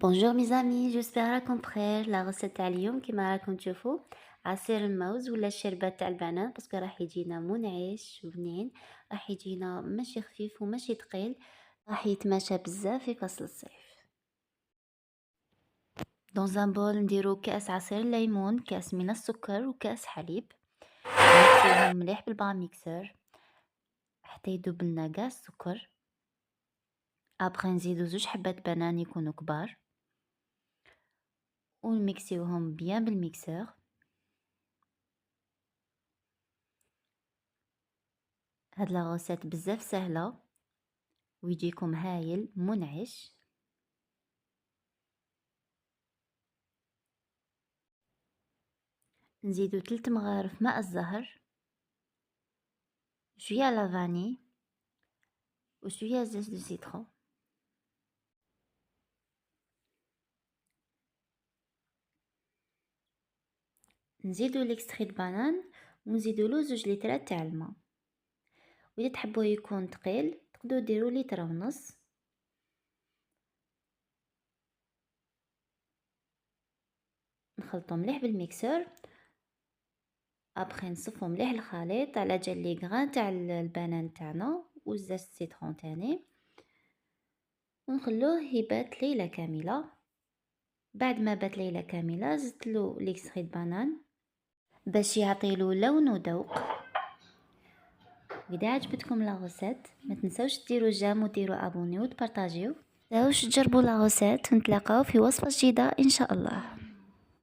بونجور ميز امي، جيسبر راكم بخير. لا غوسيت تاع اليوم كيما راكم تشوفوا عصير الموز ولا الشربات تاع البنان، باسكو راح يجينا منعش وبنين، راح يجينا ماشي خفيف وماشي ثقيل، راح يتماشى بزاف في فصل الصيف. دون ان بول نديرو كاس عصير الليمون، كاس من السكر وكاس حليب، نميكسيوهم مليح بالباميكسور حتى يذوب لنا كاع السكر. ابخي نزيدو 2 حبات بنان يكونوا كبار ونميكسيوهم بيان بالميكسور. هاد لا غوسيت بزاف سهله ويجيكم هايل منعش. نزيدو 3 مغارف ماء الزهر، شويه لافاني وشويه زيت دو سيترون. نزيدو ليكستري د بانان ونزيدو له 2 لترات تاع الماء. واذا تحبوه يكون ثقيل تقدروا ديروا لتر ونص. نخلطو مليح بالميكسور. ابخي نصفو مليح الخليط على جال لي غران تاع البنان تاعنا وزاز السيترون تاني، ونخلوه يبات ليله كامله. بعد ما بات ليله كامله زدتلو ليكستري د بانان باش يعطيلو لون وذوق. واذا عجبتكم لا غوسيت ما تنسوش ديروا جيم وديروا ابوني وتبارطاجيو. تنسوش تجربوا لا غوسيت ونتلاقاو في وصفه جديده ان شاء الله.